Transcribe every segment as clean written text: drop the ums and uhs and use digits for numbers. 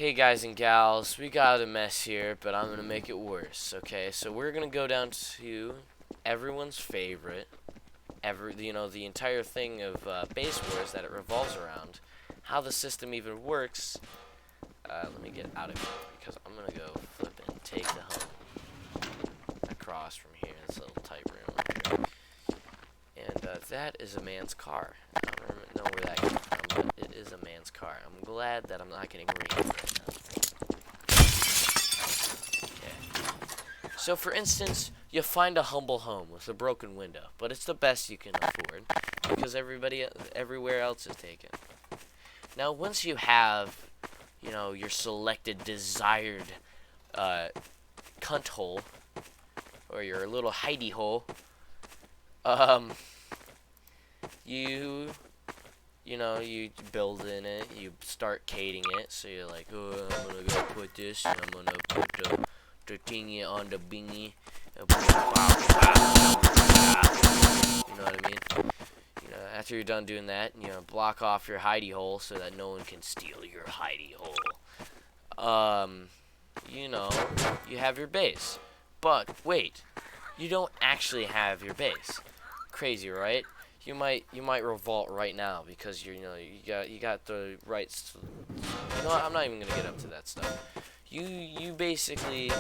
Hey guys and gals, we got a mess here, but I'm gonna make it worse. Okay, so we're gonna go down to everyone's favorite, the entire thing of Base Wars that it revolves around, how the system even works. Let me get out of here because I'm gonna go flip and take the home across from here in this little tight room up here. And that is a man's car. I don't know where that came from, but it is a man's car. I'm glad that I'm not getting raided right now. So for instance, you find a humble home with a broken window, but it's the best you can afford because everywhere else is taken. Now once you have, your selected desired cunt hole or your little hidey hole, you build in it, you start cating it, so you're like, oh, I'm gonna go put this, and I'm gonna put the thingy on the bingy, and you know what I mean? After you're done doing that, block off your hidey hole so that no one can steal your hidey hole. You have your base. But wait, you don't actually have your base. Crazy, right? You might revolt right now because you got the rights. I'm not even gonna get up to that stuff. You basically,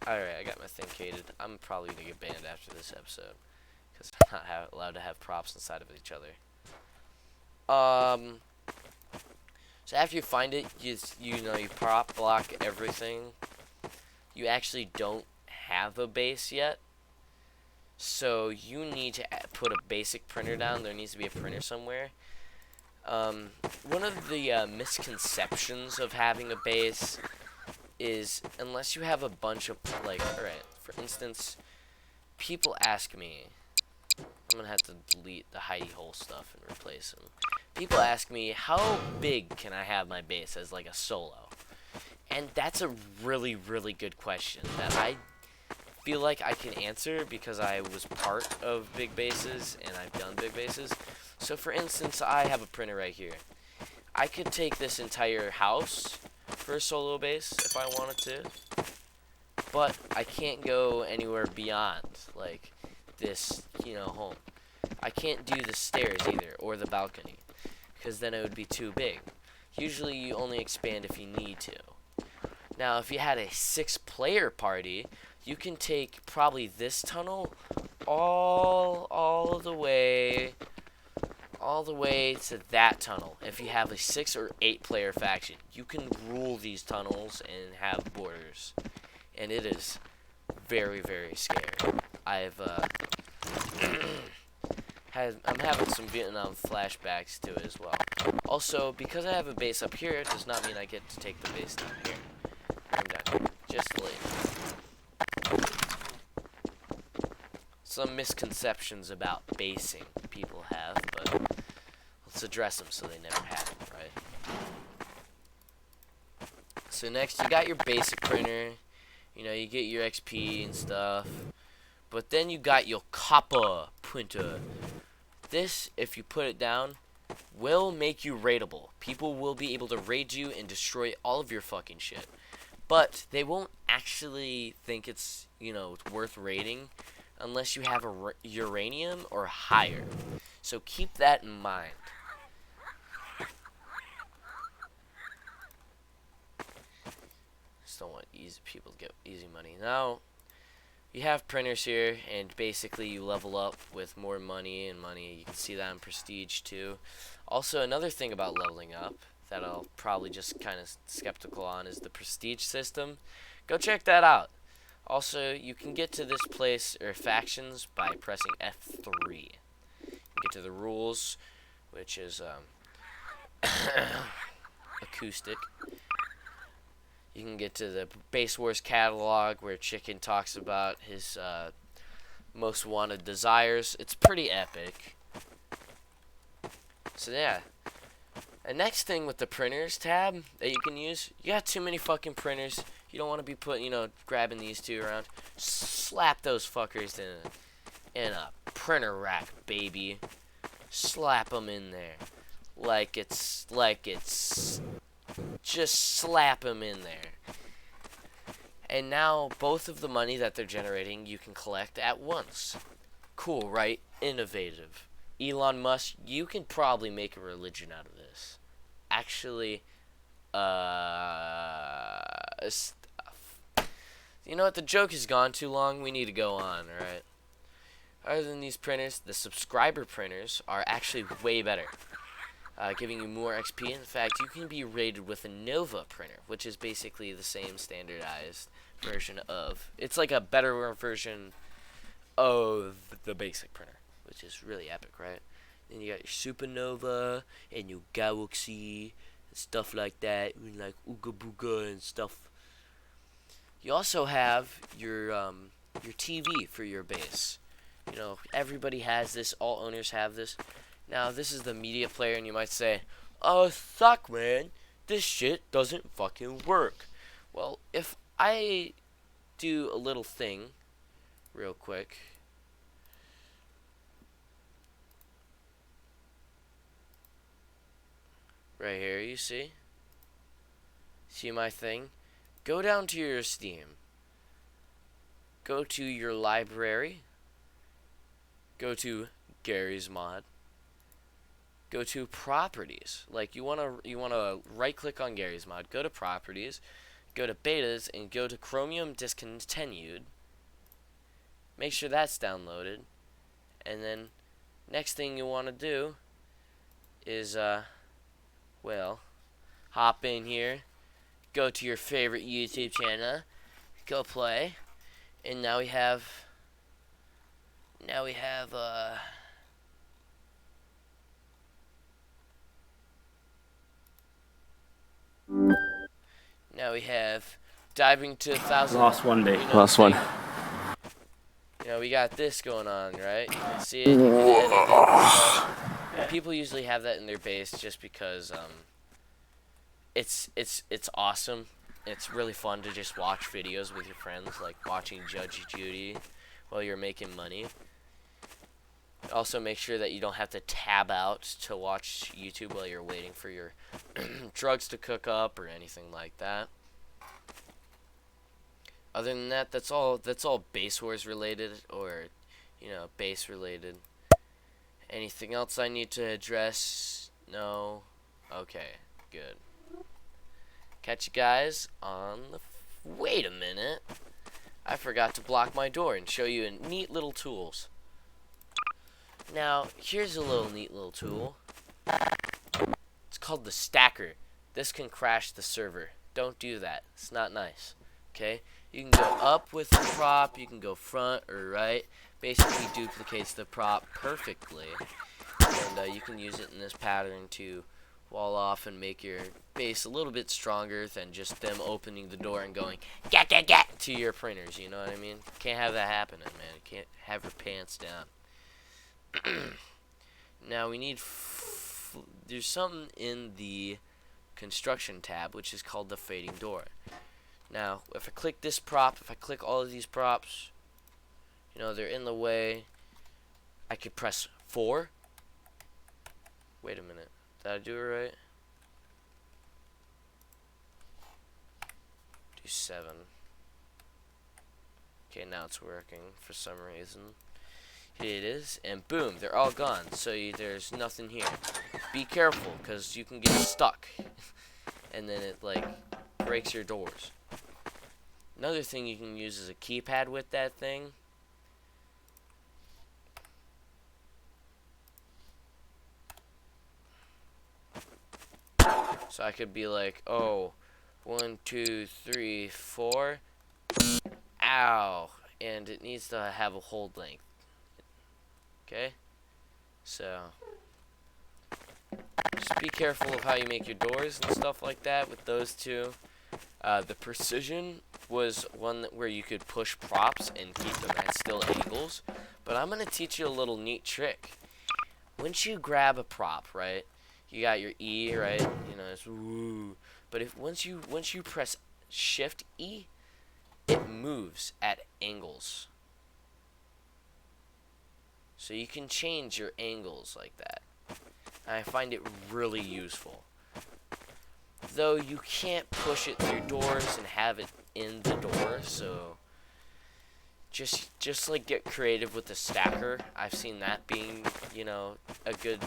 alright. I got my thing cated. I'm probably gonna get banned after this episode because I'm not allowed to have props inside of each other. So after you find it, you prop block everything. You actually don't have a base yet. So you need to put a basic printer down. There needs to be a printer somewhere. One of the misconceptions of having a base is unless you have a bunch of, alright, for instance, people ask me, I'm going to have to delete the hidey hole stuff and replace them. People ask me, how big can I have my base as like a solo? And that's a really, really good question that I feel like I can answer because I was part of big bases and I've done big bases. So for instance, I have a printer right here. I could take this entire house for a solo base if I wanted to, but I can't go anywhere beyond like this, home. I can't do the stairs either or the balcony because then it would be too big. Usually you only expand if you need to. Now if you had a 6-player party, you can take probably this tunnel all the way to that tunnel. If you have a 6 or 8-player faction, you can rule these tunnels and have borders, and it is very, very scary. I'm having some Vietnam flashbacks to it as well. Also, because I have a base up here, it does not mean I get to take the base down here. I'm down here, just to let you know. Some misconceptions about basing people have, but let's address them so they never happen, right? So next, you got your basic printer. You get your XP and stuff. But then you got your copper printer. This, if you put it down, will make you raidable. People will be able to raid you and destroy all of your fucking shit. But they won't actually think it's, worth raiding unless you have a uranium or higher. So keep that in mind. Just don't want people to get easy money. Now, you have printers here, and basically you level up with more money and money. You can see that in prestige too. Also, another thing about leveling up that I'll probably just kind of skeptical on is the prestige system. Go check that out. Also, you can get to this place or factions by pressing F3. You can get to the rules, which is acoustic. You can get to the Base Wars catalog where Chicken talks about his most wanted desires. It's pretty epic. So yeah. And next thing with the printers tab that you can use, you got too many fucking printers. You don't want to be putting, grabbing these two around. Slap those fuckers in a printer rack, baby. Slap them in there like it's Just slap them in there. And now both of the money that they're generating you can collect at once. Cool, right? Innovative. Elon Musk, you can probably make a religion out of this. Actually, you know what? The joke has gone too long. We need to go on, alright? Other than these printers, the subscriber printers are actually way better. Giving you more XP. In fact, you can be rated with a Nova printer, which is basically the same standardized version of. It's like a better version of the basic printer, which is really epic, right? Then you got your Supernova and your Galaxy and stuff like that, and like Ooga Booga and stuff. You also have your TV for your base. You know, everybody has this. All owners have this. Now, this is the media player, and you might say, "Oh, suck, man. This shit doesn't fucking work." Well, if I do a little thing real quick. Right here, you see? See my thing? Go down to your Steam. Go to your library. Go to Gary's Mod. Go to properties. Like you wanna right click on Gary's Mod, go to properties, go to betas, and go to Chromium discontinued. Make sure that's downloaded. And then next thing you wanna do is well, hop in here, go to your favorite YouTube channel, go play, and now we have diving to 1,000. Last one, day. Last one. You know, we got this going on, right? You can see it. You can edit it. And people usually have that in their base just because it's awesome. It's really fun to just watch videos with your friends, like watching Judge Judy while you're making money. Also, make sure that you don't have to tab out to watch YouTube while you're waiting for your drugs to cook up or anything like that. Other than that, that's all Base Wars related, or base related. Anything else I need to address? No. Okay, good. Catch you guys on the. Wait a minute. I forgot to block my door and show you neat little tools. Now, here's a neat little tool. It's called the stacker. This can crash the server. Don't do that. It's not nice. Okay? You can go up with the prop, you can go front or right. Basically duplicates the prop perfectly. And you can use it in this pattern to wall off and make your base a little bit stronger than just them opening the door and going, get to your printers, you know what I mean? Can't have that happening, man. You can't have your pants down. Now we need there's something in the construction tab which is called the fading door. Now if I click this prop, if I click all of these props, they're in the way. I could press 4. Wait a minute, did I do it right? Do 7. Okay, now it's working for some reason. It is, and boom, they're all gone. So there's nothing here. Be careful, because you can get stuck, and then it breaks your doors. Another thing you can use is a keypad with that thing. So I could be like, oh, 1, 2, 3, 4. Ow, and it needs to have a hold length. Okay, so just be careful of how you make your doors and stuff like that with those two. The precision was one where you could push props and keep them at still angles. But I'm going to teach you a little neat trick. Once you grab a prop, right, you got your E, right, it's woo. But once you press Shift E, it moves at angles. So you can change your angles like that. I find it really useful. though you can't push it through doors and have it in the door, so just like get creative with the stacker. I've seen that being, you know, a good,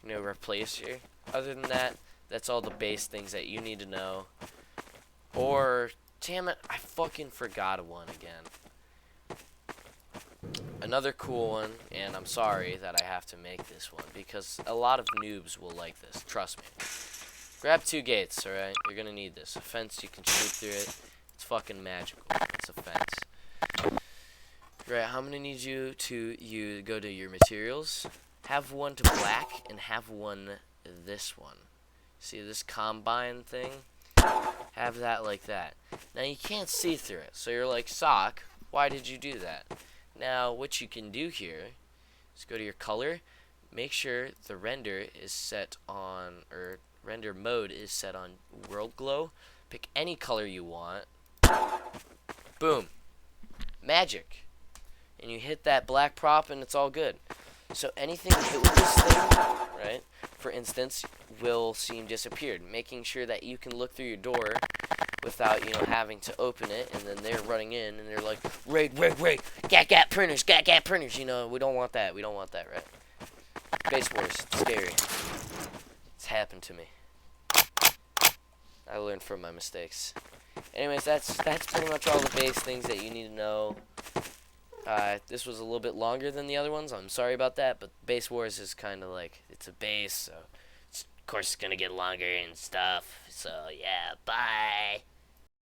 you know, replacer. Other than that, that's all the base things that you need to know. Or, damn it, I fucking forgot one again. Another cool one, and I'm sorry that I have to make this one, because a lot of noobs will like this, trust me. Grab 2 gates, alright? You're gonna need this. A fence, you can shoot through it. It's fucking magical. It's a fence. Right, I'm gonna need you to go to your materials. Have one to black, and have one this one. See this combine thing? Have that like that. Now you can't see through it, so you're like, Sock, why did you do that? Now, what you can do here is go to your color, make sure the render is set on, or render mode is set on world glow. Pick any color you want. Boom. Magic. And you hit that black prop and it's all good. So anything you hit with this thing, right, for instance, will seem disappeared. Making sure that you can look through your door without, you know, having to open it, and then they're running in and they're like, raid, gat printers, you know, we don't want that, right? Base Wars, it's scary. It's happened to me. I learned from my mistakes. Anyways, that's pretty much all the base things that you need to know. This was a little bit longer than the other ones, I'm sorry about that, but Base Wars is kind of like, it's a base, so of course it's gonna get longer and stuff, so yeah, bye.